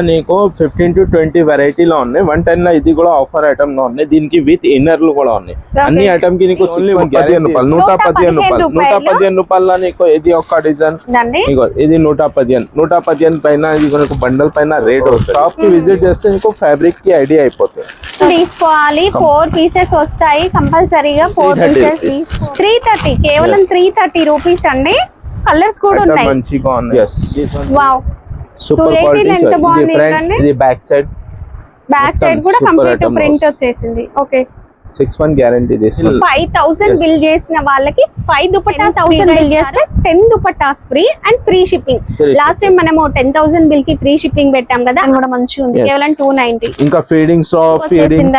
నీకు 15 to 20 వెరైటీలో ఉన్నాయి. 110 లో ఇది కూడా ఆఫర్ ఐటమ్ లో ఉన్నాయి. దీనికి విత్ ఇన్నర్లు కూడా ఉన్నాయి. అన్ని ఐటమ్ కి నీకు 115 రూపాయలు, 115 రూపాయల నీకు ఇది ఒక డిజైన్. ఇది 115 పైన ఇది నీకు బండల్ పైన రేట్ వస్తుంది. షాప్ కి విజిట్ చేస్తే నీకు ఫ్యాబ్రిక్ కి ఐడియా అయిపోతుంది. తీసుకోవాలి 4 పీసెస్ వస్తాయి కంపల్సరీగా. 4 పీసెస్ 330, కేవలం 330 రూపీస్ అండి. కలర్స్ కూడా ఉన్నాయి మంచిగా ఉన్నాయి. Wow, super quality. ఇది ఫ్రంట్, ఇది బ్యాక్ సైడ్. బ్యాక్ సైడ్ కూడా కంప్లీట్ ప్రింట్ వచ్చేసింది. ఓకే, 6 month గ్యారంటీ తీసుకుని 5000 బిల్ చేసిన వాళ్ళకి 5 దుపట్టాస్ 1000 బిల్ చేస్తే 10 dupattas free and free shipping. Last time మనము 10000 బిల్ కి ఫ్రీ షిప్పింగ్ పెట్టాం కదా, అది కూడా మంచిగా ఉంది. కేవలం 290. ఇంకా feedings of feedings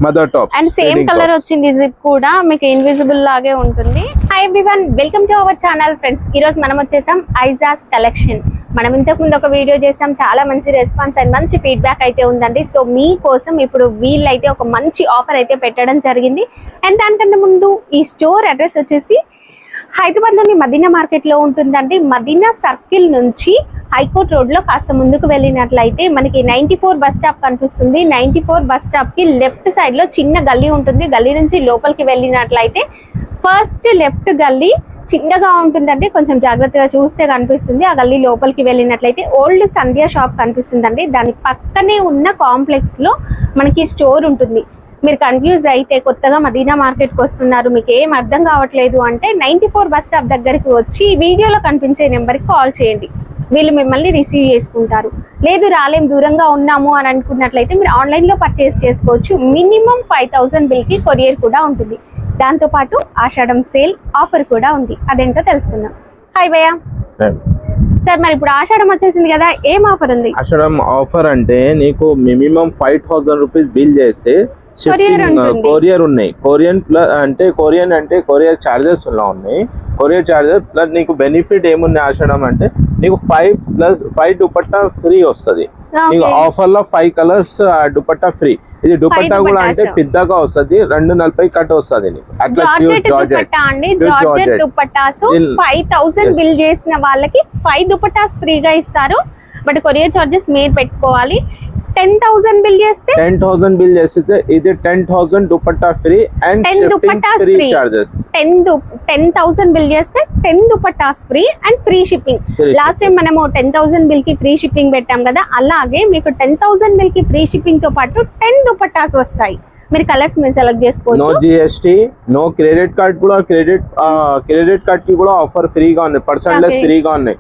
mother tops and same colour వచ్చింది. జిప్ కూడా మీకు ఇన్విజిబుల్ లాగే ఉంటుంది. Hi everyone, welcome to our channel friends. ఈ రోజు మనం వచ్చేసాం ఐజాస్ కలెక్షన్. మనం ఇంతకు ముందు ఒక వీడియో చేసాం, చాలా మంచి రెస్పాన్స్ అండ్ మంచి ఫీడ్బ్యాక్ అయితే ఉందండి. సో మీకోసం ఇప్పుడు వీళ్ళైతే ఒక మంచి ఆఫర్ అయితే పెట్టడం జరిగింది. అండ్ దానికంటే ముందు ఈ స్టోర్ అడ్రస్ వచ్చేసి హైదరాబాద్లోని మదీనా మార్కెట్లో ఉంటుందండి. మదీనా సర్కిల్ నుంచి హైకోర్ట్ రోడ్లో కాస్త ముందుకు వెళ్ళినట్లయితే మనకి 94 బస్ స్టాప్ కనిపిస్తుంది. 94 బస్ స్టాప్కి లెఫ్ట్ సైడ్లో చిన్న గల్లీ ఉంటుంది. గల్లీ నుంచి లోపలికి వెళ్ళినట్లయితే ఫస్ట్ లెఫ్ట్ గల్లీ చిన్నగా ఉంటుందండి, కొంచెం జాగ్రత్తగా చూస్తే కనిపిస్తుంది. ఆ గల్లీ లోపలికి వెళ్ళినట్లయితే ఓల్డ్ సంధ్య షాప్ కనిపిస్తుందండి. దాని పక్కనే ఉన్న కాంప్లెక్స్ లో మనకి స్టోర్ ఉంటుంది. మీరు కన్ఫ్యూజ్ అయితే కొత్తగా మదీనా మార్కెట్కి వస్తున్నారు, మీకు ఏం అర్థం కావట్లేదు అంటే 94 బస్ స్టాప్ దగ్గరికి వచ్చి వీడియోలో కనిపించే నెంబర్కి కాల్ చేయండి. వీళ్ళు మిమ్మల్ని రిసీవ్ చేసుకుంటారు. లేదు రాలేం, దూరంగా ఉన్నాము అని అనుకున్నట్లయితే మీరు ఆన్లైన్లో పర్చేస్ చేసుకోవచ్చు. మినిమం 5000 బిల్కి కొరియర్ కూడా ఉంటుంది. దాంతో పాటు ఆషాఢం సేల్ ఆఫర్ కూడా ఉంది, అదేంటో తెలుసుకుందాం. హాయ్ భయ్యా. సార్ మరి ఇప్పుడు ఆషాఢం వచ్చేసింది కదా, ఏం ఆఫర్ ఉంది? ఆషాఢం ఆఫర్ అంటే నీకు మినిమం 5000 రూపీస్ బిల్ చేస్తే కొరియర్ ఉన్నాయి. కొరియర్ చార్జెస్ ఉన్నాయి. కొరియర్ చార్జెస్ ప్లస్ నీకు బెనిఫిట్ ఏముంది ఆషాఢం అంటే నీకు 5 దుపట్టా ఫ్రీ వస్తుంది. నీకు ఆఫర్ లో 5 కలర్స్ దుపట్టా ఫ్రీ. ఇది దుపట్టా కూడా అంటే పెద్దగా వస్తుంది, 240 కట్ వస్తుంది. అట్లా 5000 బిల్ చేసిన వాళ్ళకి 5 దుపట్టాస్ ఫ్రీగా ఇస్తారు. బట్ కొరియర్ చార్జెస్ మీరు పెట్టుకోవాలి. 10,000 బిల్ చేస్తే 10,000 బిల్ చేస్తే ఇది 10,000 dupatta free and 10 dupattas free charges. 10,000 bill చేస్తే 10 dupattas free and free shipping. Last time మనము 10,000 బిల్ కి ఫ్రీ షిప్పింగ్ పెట్టాం కదా, అలాగే మీకు 10,000 బిల్ కి ఫ్రీ షిప్పింగ్ తో పాటు 10 దుపట్టాస్ వస్తాయి. మీరు కలర్స్ మీరు సెలెక్ట్ చేసుకోవచ్చు. No GST, no credit card కూడా. క్రెడిట్ కార్డ్ కి కూడా ఆఫర్ ఫ్రీగా ఉన్నాయి, పర్సెంటేజ్ ఫ్రీగా ఉన్నాయి.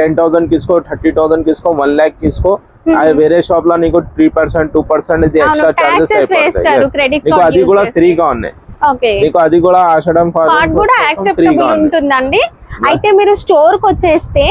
10,000 తీసుకో, 30,000 తీసుకో, 1 lakh తీసుకో. వేరే షాప్ లో నీకు 3%, 2% ఇది ఎక్స్ట్రా చార్జెస్ అయిపోతాయి. అది కూడా ఫ్రీగా ఉన్నాయి. మీకు అది కూడా ఆషాఢం కార్డ్ కూడా యాక్సెప్టబుల్ ఉంటుందండి. అయితే మీరు స్టోర్ కి వచ్చేస్తే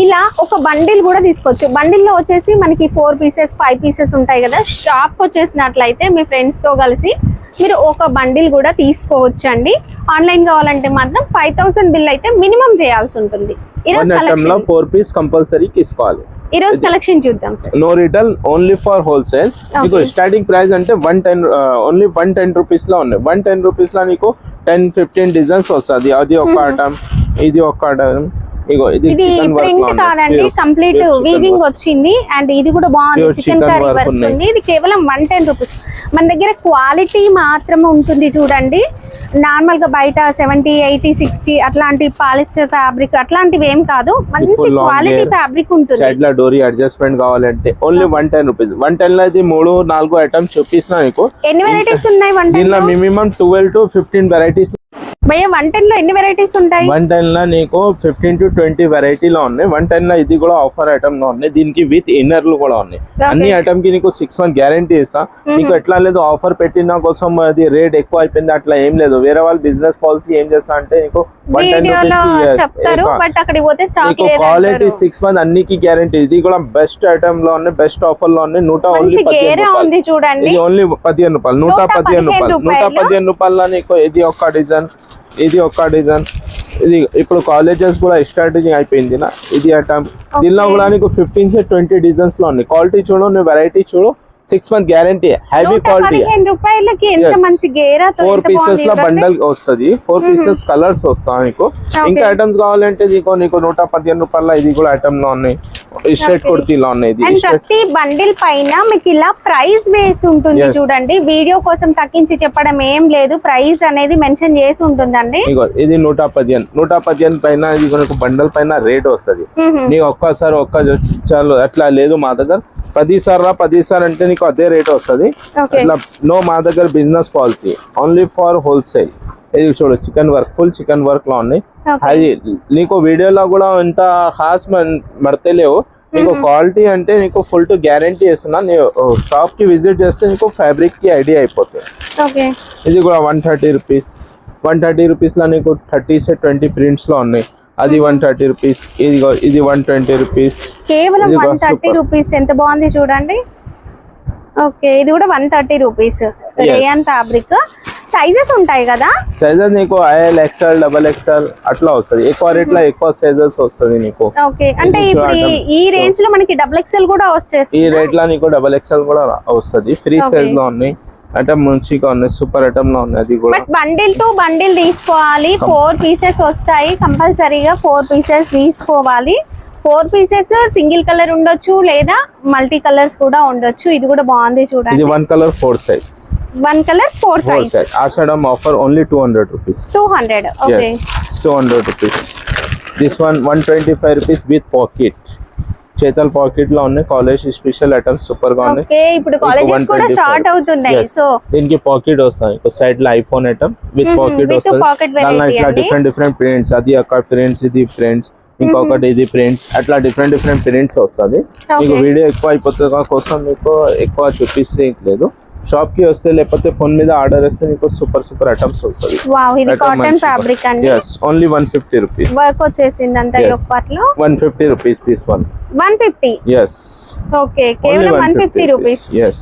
ఇలా ఒక బండిల్ కూడా తీసుకోవచ్చు. బండిల్ లో వచ్చేసి మనకి 4 పీసెస్ 5 పీసెస్ ఉంటాయి కదా. షాప్ కి వచ్చేసినట్లయితే మీ ఫ్రెండ్స్ తో కలిసి మీరు ఒక బండిల్ కూడా తీసుకోవచ్చు అండి. ఆన్లైన్ కావాలంటే మాత్రం 5000 బిల్ అయితే మినిమం చేయాల్సి ఉంటుంది. ఈ రోజు కలెక్షన్ 4 పీస్ కంపల్సరీ తీసుకోవాలి. ఈ రోజు కలెక్షన్ చూద్దాం sir. No retail, only for wholesale. మీకు స్టార్టింగ్ ప్రైస్ అంటే 110 ఓన్లీ 110 రూపీస్ లో ఉన్నాయి. 110 రూపీస్ లో నీకు 10-15 డిజైన్స్ వస్తుంది. అది ఒక ఐటమ్, ఇది ఒక ఐటమ్. ఇది ప్రింట్ కాదండి, కంప్లీట్ వీవింగ్ వచ్చింది. అండ్ ఇది కూడా బాగుంది, చికెన్ కర్రీ వర్క్ ఉంది. ఇది కేవలం 110 రూపీస్. మన దగ్గర క్వాలిటీ మాత్రమే ఉంటుంది చూడండి. నార్మల్ గా బయట 70, 80, 60 అట్లాంటి పాలిస్టర్ ఫ్యాబ్రిక్ అట్లాంటివి ఏం కాదు, మంచి క్వాలిటీ ఫ్యాబ్రిక్ ఉంటుంది. సైడ్ లో డోరీ అడ్జస్ట్మెంట్ కావాలంటే ఓన్లీ 110 రూపీస్. 110 లో ఇది 3-4 ఐటమ్స్ చూపిస్తున్నా మీకు. ఎన్ని వెరైటీస్ ఉన్నాయి 110 దీనిలో? Minimum 12 to 15 varieties. భయ్యా 110 లో ఎన్ని వెరైటీస్ ఉంటాయి? 110 లో నీకు 15 to 20 వెరైటీలో ఉన్నాయి. 110 లో ఇది కూడా ఆఫర్ ఐటమ్ లో ఉన్నాయి. దీనికి విత్ ఇన్నర్లు కూడా ఉన్నాయి. అన్ని ఐటమ్ కి నీకు 6 month గ్యారంటీ ఇస్తా. నీకు ఎట్లా లేదు, ఆఫర్ పెట్టిన కోసం అది రేట్ ఎక్కువ అయిపోయింది అట్లా ఏం లేదు. వేరే వాళ్ళు బిజినెస్ పాలసీ ఏం చేస్తా అంటే నీకు 110 చెప్తారు, బట్ అక్కడికి పోతే స్టాక్ లేదు. క్వాలిటీ 6 month అన్నికి గ్యారంటీ. ఇది కూడా బెస్ట్ ఐటమ్ లో ఉన్నాయి, బెస్ట్ ఆఫర్ లో ఉన్నాయి. 115 రూపాయలు చూడండి. ఇది ఓన్లీ 15 రూపాయలు. 115 రూపాయలు. 115 రూపాయల్లో నీకు ఇది ఒక డిజైన్, ఇది ఒక డిజైన్. ఇది ఇప్పుడు కాలేజెస్ కూడా స్టార్టింగ్ అయిపోయింది నా. ఇది ఐటమ్ దీనిలో కూడా నీకు 15 to 20 డిజైన్స్ లో ఉన్నాయి. క్వాలిటీ చూడు, నువ్వు వెరైటీ చూడు. 6 month guarantee, heavy quality. 4 pieces లో బండల్ వస్తుంది. 4 పీసెస్ కలర్స్ వస్తాయి నీకు. ఇంకా ఐటమ్స్ కావాలంటే నీకు 115 రూపాయల ఇది కూడా ఐటమ్ లో ఉన్నాయి. స్ట్రైట్ కుర్తీలో ఉన్నాయి ఇది అండ్ ప్రతి బండిల్ పైన మీకు ఇలా ప్రైస్ వేసి ఉంటుంది చూడండి. వీడియో కోసం తగ్గించి చెప్పడం ఏం లేదు, ప్రైస్ అనేది మెన్షన్ చేసి ఉంటుందండి. ఇది 115 పైన ఇది మనకు బండల్ పైన రేట్ వస్తుంది. నీకు ఒక్కసారి చాలు అట్లా లేదు మా దగ్గర 10 సార్ అంటే నీకు అదే రేట్ వస్తుంది. అట్లా నో మా దగ్గర business policy only for wholesale. ఇది చూడు chicken work, full chicken work లో ఉన్నాయి. అది నీకు వీడియోలో కూడా ఇంత ఖాస్ మడతలేవు. నీకు క్వాలిటీ అంటే నీకు ఫుల్ టు గ్యారంటీ ఇస్తున్నా. నీ షాప్ కి విజిట్ చేస్తే నీకు ఫ్యాబ్రిక్ కి ఐడియా అయిపోతుంది. ఇది కూడా 130 రూపీస్. 130 రూపీస్ లో నీకు 30 से 20 ప్రింట్స్ లో ఉన్నాయి. అది 130 రూపీస్. ఇది 120 రూపీస్. కేవలం 130 రూపీస్. ఎంత బాగుంది చూడండి. ఓకే, ఇది కూడా 130 రూపీస్. Rayon fabric. సైజెస్ ఉంటాయి కదా? సైజెస్ నీకు XL, XXL, XXL అట్లా వస్తుంది. ఎక్కువ రేట్ లో ఎక్కువ సైజెస్ వస్తుంది నీకు. ఓకే, అంటే ఇప్పుడు ఈ రేంజ్ లో మనకి XXL కూడా వచ్చేస్తుంది. ఈ రేట్ లో నీకు XXL కూడా వస్తుంది. ఫ్రీ సైజ్ లో ఉన్నాయి. ఐటమ్ మంచిగా ఉన్నాయి, సూపర్ ఐటమ్ లో ఉన్నాయి. అది కూడా బండిల్ టు బండిల్ తీసుకోవాలి. 4 పీసెస్ వస్తాయి కంపల్సరీగా. 4 పీసెస్ తీసుకోవాలి. 4 పీసెస్ సింగిల్ కలర్ ఉండొచ్చు లేదా మల్టీ కలర్స్ కూడా ఉండొచ్చు. ఇది కూడా బాగుంది చూడండి. ఇది 1 colour 4 size. 1 colour 4 size. Ashadam offer only 200 rupees. 200. Okay, 200 rupees. This one 125 rupees with pocket. చేతల్ పాకెట్ లో ఉన్నాయి. కాలేజ్ స్పెషల్ ఐటమ్స్ సూపర్ గా ఉన్నాయి. ఓకే, ఇప్పుడు కాలేజెస్ కూడా స్టార్ట్ అవుతున్నాయి. సో దీనికి పాకెట్ వస్తాయి. సైడ్ లో ఐఫోన్ ఐటమ్ విత్ పాకెట్ వస్తుంది. దానిలో ఇట్లా డిఫరెంట్ ప్రింట్స్. అది అక్కడ ప్రింట్స్, ఇది ప్రింట్స్, ఇంకొకటి ఇది ప్రింట్స్, అట్లా డిఫరెంట్ ప్రింట్స్ వస్తుంది. మీకు వీడియో ఎక్కువ అయిపోతుంది కోసం మీకు ఎక్కువ చూపిస్తే లేదు. షాప్ కి వస్తే లేకపోతే ఫోన్ మీద ఆర్డర్ వస్తే మీకు సూపర్ ఐటమ్స్ వస్తుంది. వావ్, ఇది కాటన్ ఫ్యాబ్రిక్ అండి. yes only 150 rupees. వర్క్ వచ్చేసింది అంతా యోక్ పార్ట్ లో. 150 rupees this one. 150. yes okay, కేవలం 150 రూపీస్. yes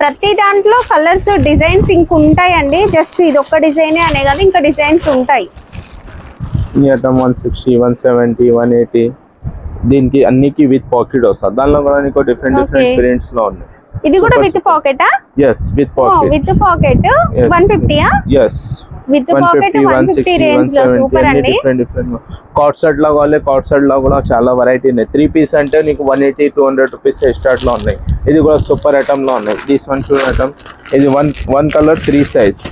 ప్రతి దాంట్లో కలర్స్ డిజైన్స్ ఇంక ఉంటాయండి. జస్ట్ ఇది ఒక్క డిజైనే అనే కాదు, ఇంకా డిజైన్స్ ఉంటాయి. ఈ ఐటమ్ 160, 170, 180. దీనికి అన్నికి విత్ పాకెట్ వస్తుంది. దానిలో కూడా నీకు డిఫరెంట్ ప్రింట్స్ లో ఉన్నాయి. ఇది కూడా విత్ పాకెటా? yes with pocket. With pocket 150 ఆ? yes విత్ పాకెట్ 150 రేంజ్ లో. సూపర్ అండి. డిఫరెంట్ కార్డ్ సెట్ లో కావాలి. కార్డ్ సెట్ లో కూడా చాలా వెరైటీ ఉన్నాయి. 3 పీస్ అంటే నీకు 180, 200 రూపీస్ స్టార్ట్ లో ఉన్నాయి. ఇది కూడా సూపర్ ఐటమ్ లో ఉన్నాయి. దిస్ వన్ చూడ ఐటమ్. ఇది 1 colour 3 size.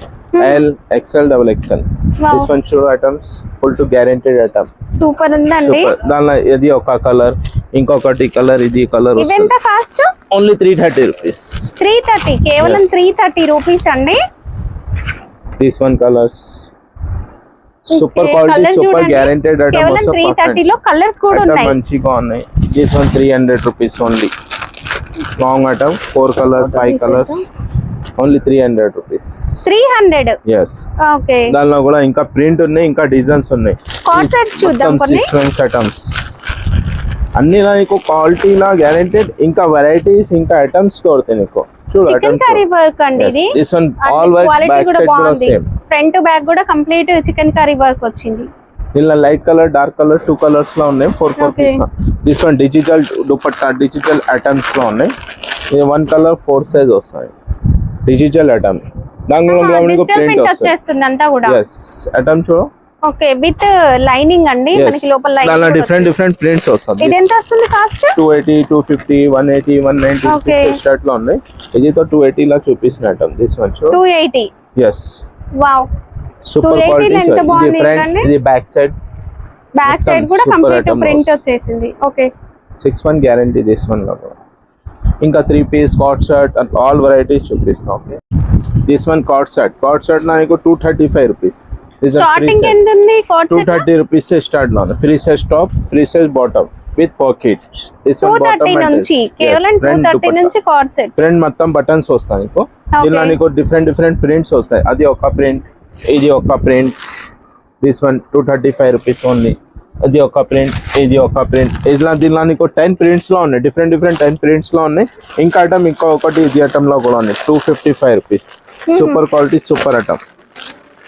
L, XL, XXL. This one show items full to guaranteed item. Super ఉందండి. దానిలో ఇది ఒక కలర్, ఇంకొకటి కలర్, ఇది కలర్. ఇవెంత కాస్ట్? Only 330 rupees. 330, కేవలం 330 రూపీస్ అండి. This one colours super quality, super guaranteed item. కేవలం 330 లో కలర్స్ కూడా ఉన్నాయి. మంచిగా ఉన్నాయి. This one 300 rupees only. Long item 4 colour 5 colours only 300 rupees. 300. yes okay. దానిలో కూడా ఇంకా ప్రింట్ ఉన్నాయి, ఇంకా డిజైన్స్ ఉన్నాయి. కార్డ్ సెట్స్ చూద్దాం కొన్ని. సీక్వెన్స్ ఐటమ్స్ అన్ని నీకు క్వాలిటీ లా గ్యారెంటెడ్. ఇంకా వెరైటీస్, ఇంకా ఐటమ్స్ దొరుకుతాయి నీకు. చూడు చికెన్ కర్రీ వర్క్ అండి ఇది. This one all work back side కూడా సేమ్. ఫ్రంట్ టు బ్యాక్ కూడా కంప్లీట్ చికెన్ కర్రీ వర్క్ వచ్చింది. ఇలా light colour, dark colour 2 colours లో ఉన్నాయి. 4 piece. This one digital dupatta, digital items లో ఉన్నాయి. ఇది 1 కలర్ 4 సైజ్ వస్తాయి. Digital item. దానిలో మీకు ప్రింట్ వచ్చేస్తుంది అంతా కూడా. yes ఐటమ్ చూడు. ఓకే, విత్ లైనింగ్ అండి. మనకి లోపల లైనింగ్. దానిలో డిఫరెంట్ ప్రింట్స్ వస్తాయి. ఇది ఎంత వస్తుంది కాస్ట్? 280, 250, 180, 190 స్టార్ట్ లో ఉన్నాయి. ఇది తో 280 లా చూపిస్తున్న ఐటమ్. దిస్ వన్ చూడు 280. yes wow, super quality. ఇది ఫ్రంట్, ఇది బ్యాక్ సైడ్. బ్యాక్ సైడ్ కూడా కంప్లీట్ ప్రింట్ వచ్చేసింది. Okay, 6 month guarantee this one లో. ఇంకా 3 piece card set and all varieties చూపిస్తాం. దిస్ వన్ కార్డ్ సెట్ నా నీకు 235 రూపీస్. స్టార్టింగ్ ఎంత ఉంది కార్డ్ సెట్? 230 రూపీస్ స్టార్ట్ లో. Free size top, free size bottom with pocket. 230 నుంచి, కేవలం 230 నుంచి కార్డ్ సెట్. ఫ్రంట్ మొత్తం బటన్స్ వస్తాయి నీకు. దీనిలో నీకు డిఫరెంట్ ప్రింట్స్ వస్తాయి. అది ఒక ప్రింట్, ఇది ఒక print. This one 235 rupees only. ఇది ఒక ప్రింట్, ఇది ఒక ప్రింట్. ఇలా దీనిలో నీకు 10 ప్రింట్స్ లో ఉన్నాయి. డిఫరెంట్ 10 ప్రింట్స్ లో ఉన్నాయి. ఇంకా ఐటమ్ ఇంకొకటి ఇది ఐటమ్ లో కూడా ఉన్నాయి. 255 rupees. Super quality, super item.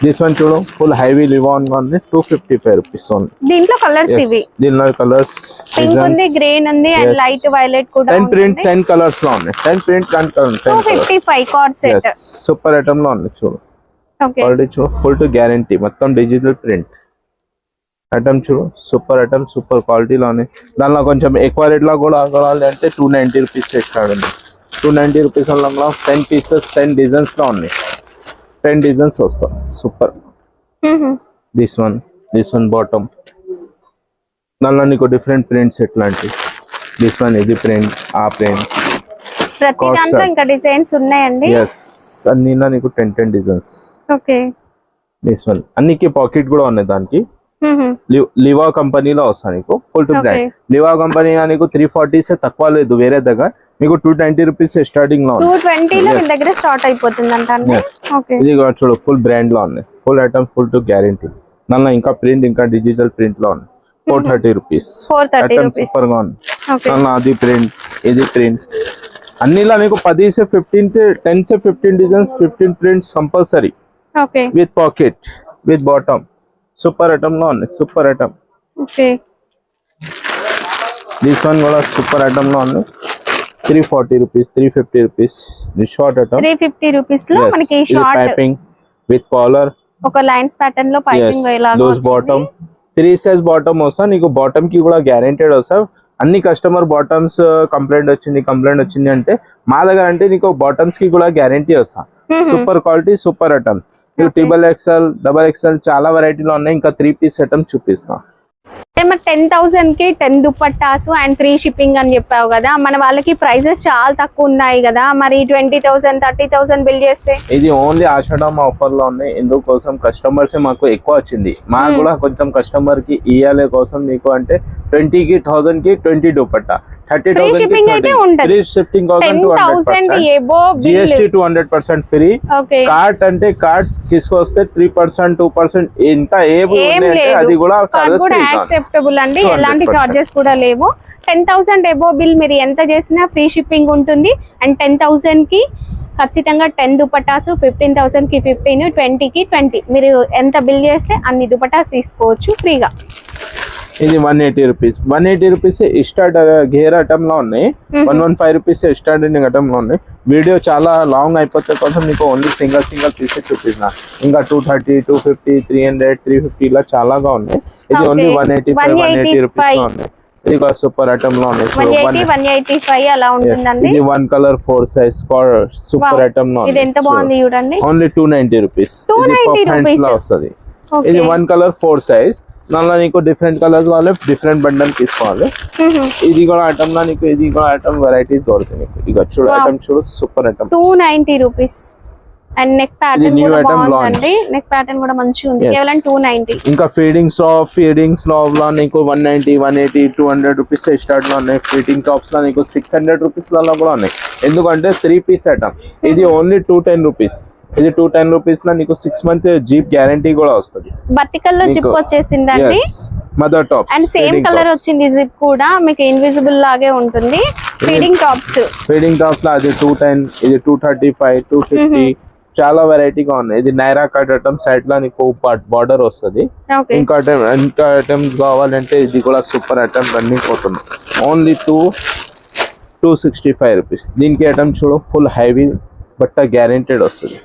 This one చూడు, ఫుల్ హైవీ లివాన్ గా ఉంది. 255 రూపీస్ ఓన్లీ. దీంట్లో కలర్స్ ఇవి. దీనిలో కలర్స్ పింక్ ఉంది, గ్రీన్ ఉంది అండ్ లైట్ వైలెట్ కూడా ఉంది. 10 ప్రింట్ 10 కలర్స్ లో ఉన్నాయి. 10 print 10 colour. 255 card set. Super item లో ఉంది చూడు. ఓకే, క్వాలిటీ చూడు, ఫుల్ టు గ్యారెంటీ. మొత్తం డిజిటల్ ప్రింట్. ఐటమ్ చూడు, సూపర్ ఐటమ్, సూపర్ క్వాలిటీలో ఉన్నాయి. దానిలో కొంచెం ఎక్కువ రేట్లో కూడా కావాలి అంటే 290 రూపీస్ స్టార్ట్ ఉంది. 290 రూపీస్ వల్ల 10 పీసెస్ 10 డిజైన్స్ లో ఉన్నాయి. 10 డిజైన్స్ వస్తాయి. సూపర్. దిస్ వన్ బాటమ్, దానిలో నీకు డిఫరెంట్ ప్రింట్స్ ఎట్లాంటి. దిస్ వన్ ఇది ప్రింట్, ఆ ప్రింట్, ప్రతి దాంట్లో ఇంకా డిజైన్స్ ఉన్నాయండి. ఎస్, అన్నిలో నీకు 10 డిజైన్స్. ఓకే. దిస్ వన్ అన్నికి పాకెట్ కూడా ఉన్నాయి. దానికి లివా కంపెనీలో వస్తాయి నీకు full to brand. Liva company నీకు 340 తక్కువ లేదు వేరే దగ్గర. నీకు 290 రూపీస్ స్టార్టింగ్ లో 220 లో మీ దగ్గర స్టార్ట్ అయిపోతుంది అంట. ఓకే. ఇది చూడు, ఫుల్ బ్రాండ్ లో ఉన్నాయి. Full item, full to guarantee. దానిలో ఇంకా ప్రింట్, ఇంకా డిజిటల్ ప్రింట్ లో ఉన్నాయి. 430 రూపీస్. సూపర్ గా ఉంది. అది ప్రింట్, ఇది ప్రింట్. అన్నిలా నీకు 10 से 15 designs, 15 prints compulsory. Okay. With pocket, with bottom. Super item లో ఉన్నాయి. Super item. Okay. This one కూడా సూపర్ ఐటమ్ లో ఉన్నాయి. 340 rupees, 350 rupees. Short item 350 rupees లో మనకి షార్ట్ పైపింగ్ విత్ కాలర్, ఒక లైన్స్ ప్యాటర్న్ లో పైపింగ్ ఇలాగా లూజ్ బాటమ్. 3 సైజ్ బాటమ్ వస్తా నీకు. బాటమ్ కి కూడా గ్యారెంటెడ్ వస్తా. అన్ని కస్టమర్ బాటమ్స్ కంప్లైంట్ వచ్చింది అంటే మా దగ్గర అంటే నీకు బాటమ్స్ కి కూడా గ్యారెంటీ వస్తా. Super quality, super item. Triple XL, double XL చాలా వెరైటీలో ఉన్నాయి. ఇంకా 3 పీస్ ఐటమ్ చూపిస్తా. మరి 10,000 కి 10 దుపట్టాస్ అండ్ ఫ్రీ షిప్పింగ్ అని చెప్పావు కదా, మన వాళ్ళకి ప్రైజెస్ చాలా తక్కువ ఉన్నాయి కదా, మరి 20,000 30,000 బిల్ చేస్తే? ఇది ఓన్లీ ఆషాఢం ఆఫర్ లో ఉన్నాయి. ఇందుకోసం కస్టమర్స్ మాకు ఎక్కువ వచ్చింది. మాకు కూడా కొంచెం కస్టమర్ కి ఇయ్యాలే కోసం నీకు అంటే 20,000 కి 20 దుపట్టా, 30,000 కి 30. Free shipping 200%, GST 200% free. Cart అంటే కార్ట్ తీసుకొస్తే 3% 2% ఇంత అది కూడా యాక్సెప్టబుల్ అండి. ఎలాంటి చార్జెస్ కూడా లేవు. 10,000 ఎబో బిల్ మీరు ఎంత చేసినా ఫ్రీ షిప్పింగ్ ఉంటుంది. అండ్ 10,000 కి ఖచ్చితంగా 10 దుపట్టాస్, 15,000 కి 15, 20 కి 20. మీరు ఎంత బిల్ చేస్తే అన్ని దుపట్టాస్ తీసుకోవచ్చు ఫ్రీగా. ఇది 180 rupees. 180 rupees start gear item లో ఉన్నాయి. 115 రూపీస్ స్టార్టింగ్ ఐటమ్ లో ఉన్నాయి. వీడియో చాలా లాంగ్ అయిపోతే కోసం నీకు ఓన్లీ సింగల్ పీస్ చూపిస్తున్నా. ఇంకా 230, 250, 300, 350 ఇలా చాలాగా ఉన్నాయి. ఇది ఓన్లీ 180 రూపీస్ లో ఉన్నాయి. ఇది కూడా సూపర్ ఐటమ్ లో ఉన్నాయి. 185 అలా ఉంటుందండి. ఇది 1 కలర్ 4 సైజ్ సూపర్ ఐటమ్ లో ఇది ఎంత బాగుంది చూడండి. Only 290 rupees. ఇది పర్ఫెక్ట్ లో వస్తుంది. ఇది 1 కలర్ 4 సైజ్. దానిలో నీకు డిఫరెంట్ కలర్స్ కావాలి, డిఫరెంట్ బండల్ తీసుకోవాలి. ఇది కూడా ఐటమ్ లో నీకు ఇది కూడా ఐటమ్ వెరైటీస్ దొరుకుతాయి నీకు. ఇక చూడు ఐటమ్ చూడు, super item. 290 rupees. And neck pattern కూడా బాగుందండి. నెక్ ప్యాటర్న్ కూడా మంచిగా ఉంది. కేవలం 290. ఇంకా ఫీడింగ్స్ టాప్ లో నీకు 190, 180, 200 రూపీస్ స్టార్ట్ లో ఉన్నాయి. ఫీడింగ్ టాప్స్ లో నీకు 600 రూపీస్ లలో కూడా ఉన్నాయి. ఎందుకంటే 3 పీస్ ఐటమ్. ఇది ఓన్లీ 210 రూపీస్. ఇది 210 రూపీస్ లో నీకు 6 మంత్ జీప్ గ్యారంటీ కూడా వస్తుంది. వర్టికల్ లో జిప్ వచ్చేసిందండి. Mother top and same colour వచ్చింది. జిప్ కూడా మీకు ఇన్విజిబుల్ లాగే ఉంటుంది. ఫీడింగ్ టాప్స్ లో అది 210, ఇది 235, 250 చాలా వెరైటీగా ఉన్నాయి. ఇది నైరా కట్ ఐటమ్. సైడ్ లో నీకు బార్డర్ వస్తుంది. ఇంకా ఐటమ్స్ కావాలంటే ఇది కూడా సూపర్ ఐటమ్ రన్నింగ్ పోతుంది. Only 265 rupees. దీనికి ఐటమ్ చూడు, ఫుల్ హెవీ బట్ట గ్యారెంటెడ్ వస్తుంది.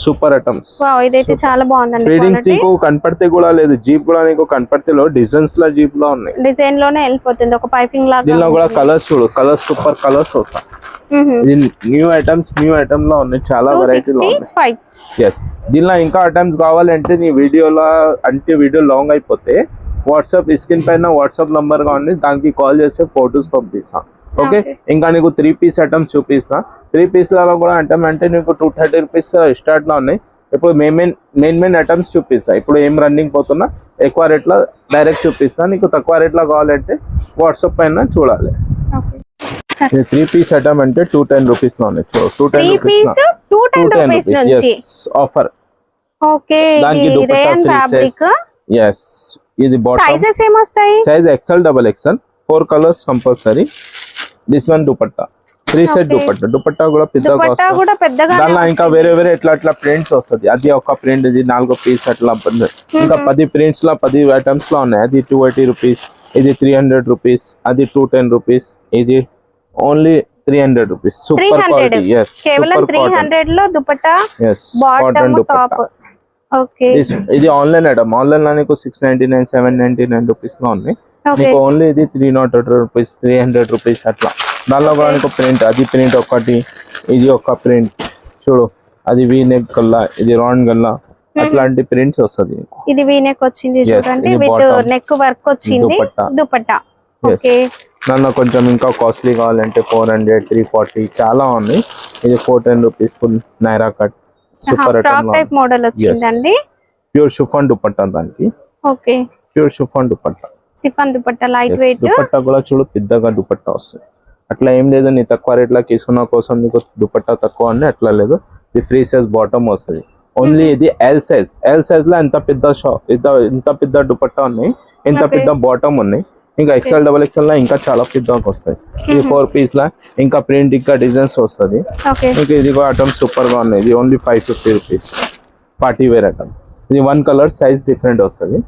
Super items. ఇదైతే చాలా బాగుందండి. ఫీడింగ్స్ నీకు కనపడితే కూడా లేదు. జీప్ కూడా నీకు కనపడితే డిజైన్స్ లో జీప్ లో ఉన్నాయి. డిజైన్ లోనే వెళ్ళిపోతుంది. ఒక పైపింగ్ లాగా. దీనిలో కూడా కలర్స్ చూడు, కలర్స్ సూపర్ కలర్స్ వస్తాయి. ఇది న్యూ ఐటమ్ లో ఉన్నాయి. చాలా వెరైటీలో ఉన్నాయి. దీనిలో ఇంకా ఐటమ్స్ కావాలంటే నీ వీడియోలో అంటే వీడియో లాంగ్ అయిపోతే వాట్సాప్ స్క్రీన్ పైన వాట్సాప్ నంబర్ గా ఉంది. దానికి కాల్ చేస్తే ఫొటోస్ పంపిస్తాం. ఓకే. ఇంకా నీకు 3 పీస్ ఐటమ్స్ చూపిస్తా. 3 పీస్లలో కూడా ఐటమ్ అంటే నీకు 230 రూపీస్ స్టార్ట్ లో ఉన్నాయి. ఇప్పుడు మెయిన్ ఐటమ్స్ చూపిస్తా. ఇప్పుడు ఏం రన్నింగ్ పోతున్నా ఎక్కువ రేట్లో డైరెక్ట్ చూపిస్తా. నీకు తక్కువ రేట్లో కావాలంటే వాట్సాప్ పైన చూడాలి. 3 పీస్ ఐటమ్ అంటే 210 రూపీస్ లో ఉన్నాయి. 210 రూపీస్ ఆఫర్. దానికి ఇది సైజెస్ ఏమొస్తాయి? Size XL, XXL, 4 colours compulsory. This one dupatta 3 set dupatta కూడా పెద్దగా. దానిలో ఇంకా వేరే ఎట్లా ప్రింట్స్ వస్తుంది. అది ఒక ప్రింట్, ఇది 4 పీస్ అట్లా. ఇంకా 10 ప్రింట్స్ లో 10 ఐటమ్స్ లో ఉన్నాయి. అది 280 రూపీస్, ఇది 300 రూపీస్, అది 210 రూపీస్, ఇది ఓన్లీ 300 రూపీస్. Super quality. కేవలం 300 లో దుపట్టా, బాటమ్, టాప్. ఓకే ఇది ఆన్లైన్ ఐటమ్. ఆన్లైన్ లో నీకు 699 799 రూపీస్ లో ఉంది. ఓకే నీకు ఓన్లీ ఇది 300 రూపీస్ 300 రూపీస్ అట్లా. దానిలో కూడా నీకు ప్రింట్, అది ప్రింట్ ఒకటి, ఇది ఒక ప్రింట్ చూడు, అది వీ నెక్ గల్లా, ఇది రౌండ్ గల్లా, అట్లాంటి ప్రింట్స్ వస్తుంది. ఇది వీ నెక్ వచ్చింది చూడండి, ఇది విత్ bottom. నెక్ వర్క్ వచ్చింది, దుపట్టా. ఓకే నన్ను కొంచెం ఇంకా కాస్ట్లీ కావాలంటే 400 340 చాలా ఉన్నాయి. ఇది 410 rupees full Naira cut super frock type model వచ్చిందండి. ప్యూర్ షిఫాన్ దుపట్టా దానికి. Okay pure chiffon dupatta, chiffon dupatta, light weight dupatta కూడా చూడు పెద్దగా దుపట్టా వస్తుంది. అట్లా ఏం లేదు, నీ తక్కువ రేట్లా తీసుకున్న కోసం నీకు దుపట్టా తక్కువ అని అట్లా లేదు. ఇది ఫ్రీ సైజ్ బాటమ్ వస్తుంది. ఓన్లీ ఇది ఎల్ సైజ్. ఎల్ సైజ్ లో ఎంత పెద్ద ఇంత పెద్ద దుపట్టా ఉన్నాయి, ఇంత పెద్ద బాటమ్ ఉన్నాయి. ఇంకా XL XXL లా ఇంకా చాలా పెద్దగా వస్తాయి. ఇది 4 పీస్ లా ఇంకా ప్రింట్ ఇంకా డిజైన్స్ వస్తుంది. ఓకే ఇంకా ఇది కూడా ఐటమ్ సూపర్ గా ఉన్నాయి. ఇది only 550 rupees party wear item. ఇది 1 కలర్ సైజ్ డిఫరెంట్ వస్తుంది.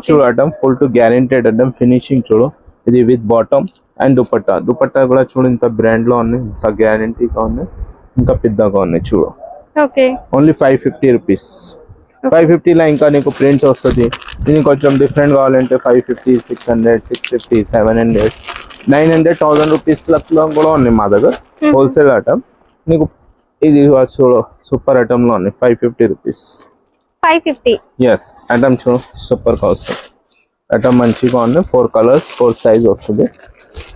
చూడు item full to guaranteed item, finishing చూడు. ఇది with bottom and dupatta. Dupatta కూడా చూడు ఇంత బ్రాండ్ లో ఉన్నాయి, ఇంత గ్యారెంటీగా ఉన్నాయి, ఇంకా పెద్దగా ఉన్నాయి చూడు. Okay only 550 rupees. 550 లో ఇంకా నీకు ప్రింట్స్ వస్తుంది. ఇది కొంచెం డిఫరెంట్ కావాలంటే 550 600 650 700 900 1000 రూపీస్ లో కూడా ఉన్నాయి మా దగ్గర హోల్సేల్ ఐటమ్. నీకు ఇది చూడు సూపర్ ఐటమ్ లో ఉన్నాయి 550 రూపీస్. 550 ఎస్ ఐటమ్ చూడు సూపర్ గా వస్తుంది. ఐటమ్ మంచిగా ఉన్నాయి. 4 కలర్స్ 4 సైజ్ వస్తుంది.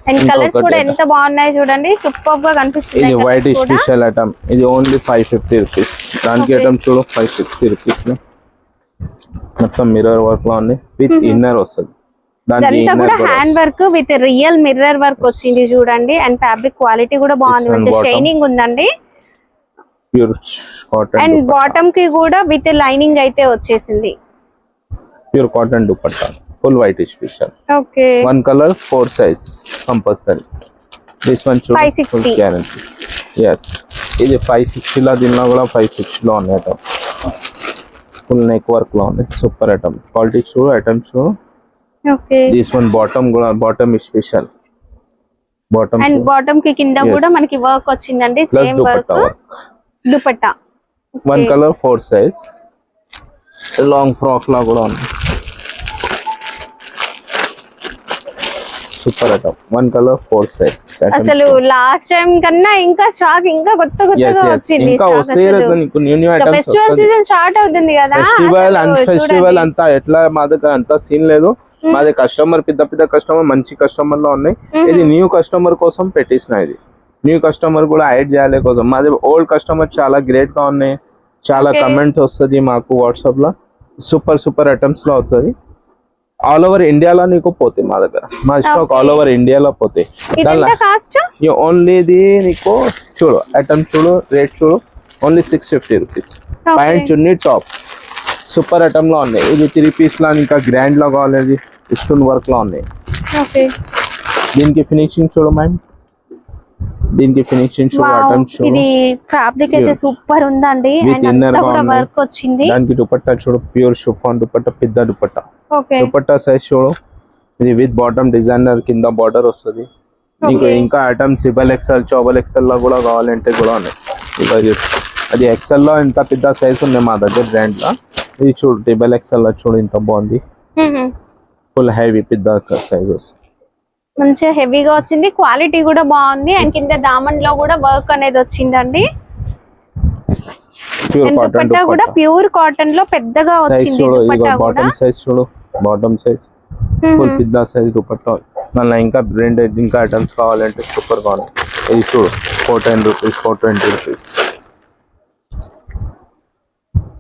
అండ్ కలర్స్ కూడా ఎంత బాగున్నాయి చూడండి, సూపర్ గా కనిపిస్తుంది. ఇది వైట్ స్పెషల్ ఐటమ్. ఇది ఓన్లీ 550 రూపీస్. దానికి ఐటమ్ చూడు 550 రూపీస్ లో మొత్తం మిర్రర్ వర్క్ లో ఉంది, విత్ ఇన్నర్ వస్తుంది. ఇదంతా కూడా hand work with real mirror work వచ్చింది చూడండి. అండ్ ఫ్యాబ్రిక్ క్వాలిటీ కూడా బాగుంది, మంచి షైనింగ్ ఉందండి. Pure cotton. అండ్ బాటమ్ కి కూడా విత్ లైనింగ్ అయితే వచ్చేసింది. Pure cotton dupatta full white special. Okay 1 colour 4 size compulsory. This one చూడు 560 గ్యారెంటీ. ఎస్ ఇది 560 లో, దీనిలో కూడా 560 లో ఉన్నాయి ఐటమ్. ఫుల్ నెక్ వర్క్ లో ఉంది, సూపర్ ఐటమ్. క్వాలిటీ చూడు, ఐటమ్ చూడు. ఓకే దిస్ వన్ బాటమ్ కూడా, bottom special bottom. And bottom కి కింద కూడా మనకి వర్క్ వచ్చిందండి, same work dupatta. 1 colour 4 size long frock లా కూడా ఉంది. Super item 1 colour 4 size. అసలు లాస్ట్ టైం కన్నా ఇంకా స్టాక్ ఇంకా కొత్తగా వచ్చింది. ఇంకా వస్తాయి నీకు new new items. Festival season start అవుతుంది కదా, ఫెస్టివల్ అంతా ఎట్లా మా దగ్గర అంతా సీన్ లేదు. మాది కస్టమర్ పెద్ద కస్టమర్, మంచి కస్టమర్ లో ఉన్నాయి. ఇది న్యూ కస్టమర్ కోసం పెట్టేసిన. ఇది న్యూ కస్టమర్ కూడా యాడ్ చేయాలి కోసం. మాది ఓల్డ్ కస్టమర్ చాలా గ్రేట్ గా ఉన్నాయి. చాలా కమెంట్స్ వస్తుంది మాకు వాట్సాప్ లో. సూపర్ ఐటమ్స్ లో వస్తుంది. ఆల్ ఓవర్ ఇండియాలో నీకు పోతాయి మా దగ్గర. మా స్టాక్ ఆల్ ఓవర్ ఇండియాలో పోతాయి. ఓన్లీ ఇది నీకు చూడు ఐటమ్ చూడు, రేట్ చూడు, ఓన్లీ 650 రూపీస్. ప్యాంట్ చున్నీ టాప్ సూపర్ ఐటమ్ లో ఉన్నాయి. ఇది 3 పీస్ లా ఇంకా గ్రాండ్ లో కావాలి, స్టోన్ వర్క్ లో ఉన్నాయి. దీనికి ఫినిషింగ్ చూడు మ్యామ్, దీనికి ఫినిషింగ్ చూడు, ఐటమ్ చూడు. ఇది ఫ్యాబ్రిక్ అయితే సూపర్ ఉందండి. వర్క్ వచ్చింది. దానికి దుపట్టా చూడు, ప్యూర్ షిఫాన్ దుపట్టా, పెద్ద దుపట్టా. దుపట్టా సైజ్ చూడు. ఇది విత్ బాటమ్ డిజైనర్ కింద బార్డర్ వస్తుంది. నీకు ఇంకా ఐటమ్ XXL XXL లో కూడా కావాలంటే కూడా ఉన్నాయి. అది XL లో ఇంత పెద్ద సైజ్ ఉంది మా దగ్గర బ్రాండ్ లో. ఇది చూడు XXL లో చూడు ఇంత బాగుంది. ఫుల్ హెవీ పెద్ద సైజ్ వస్తుంది. మంచిగా హెవీగా వచ్చింది, క్వాలిటీ కూడా బాగుంది. అండ్ కింద దామన్ లో కూడా వర్క్ అనేది వచ్చిందండి. దుపట్టా కూడా ప్యూర్ కాటన్ లో పెద్దగా వచ్చింది. బాటమ్ సైజ్ చూడు, బాటమ్ సైజ్ ఫుల్ పెద్ద సైజ్ దుపట్టా. మళ్ళీ ఇంకా బ్రాండెడ్ ఇంకా ఐటమ్స్ కావాలంటే సూపర్ గా ఉన్నాయి. ఇది చూడు 410 రూపీస్ 420 రూపీస్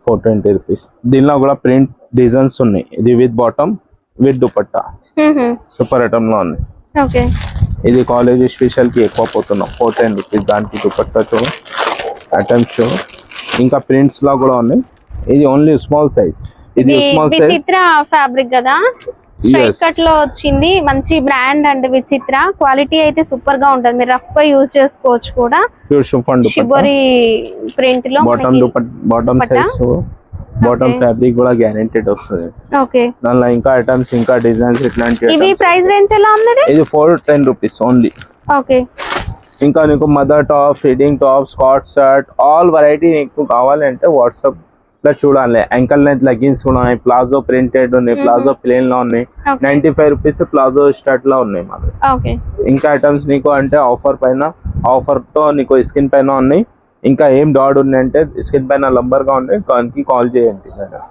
420 రూపీస్. దీనిలో కూడా ప్రింట్ డిజైన్స్ ఉన్నాయి. ఇది with bottom with dupatta super item లో ఉన్నాయి. ఇది కాలేజ్ స్పెషల్ కి ఎక్కువ పోతున్నాం. 410 రూపీస్. దానికి దుపట్టా చూడు, ఐటమ్స్ చూడు, ఇంకా ప్రింట్స్ లా కూడా ఉన్నాయి. ఇది ఓన్లీ స్మాల్ సైజ్. ఇది స్మాల్ సైజ్ విచిత్ర ఫ్యాబ్రిక్ కదా, స్ట్రైట్ కట్ లో వచ్చింది. మంచి బ్రాండ్ అండ్ విచిత్ర క్వాలిటీ అయితే సూపర్ గా ఉంటుంది. మీరు రఫ్ గా యూజ్ చేసుకోవచ్చు కూడా. Pure chiffon dupatta, shibori print లో bottom bottom size, bottom fabric కూడా గ్యారెంటెడ్ వస్తుంది. ఓకే దానిలో ఇంకా ఐటమ్స్ ఇంకా డిజైన్స్ ఇట్లాంటి. ఇవి ప్రైస్ రేంజ్ ఎలా ఉంది? ఇది 410 రూపీస్ ఓన్లీ. ఓకే ఇంకా నీకు mother top, feeding top, Scott shirt all variety నీకు కావాలంటే వాట్సాప్ ఇట్లా చూడాలి. యాంకల్ లెంత్ లెగ్గిన్స్ కూడా ఉన్నాయి, ప్లాజో ప్రింటెడ్ ఉన్నాయి, ప్లాజో ప్లేన్ లో ఉన్నాయి. 95 రూపీస్ ప్లాజో స్టార్ట్ లో ఉన్నాయి మాకు. ఇంకా ఐటమ్స్ నీకు అంటే ఆఫర్ పైన, ఆఫర్ తో నీకు స్కిన్ పైన ఉన్నాయి. ఇంకా ఏం డౌట్ ఉన్నాయంటే స్కిన్ పైన నంబర్ గా ఉన్నాయి, దానికి కాల్ చేయండి మేడం.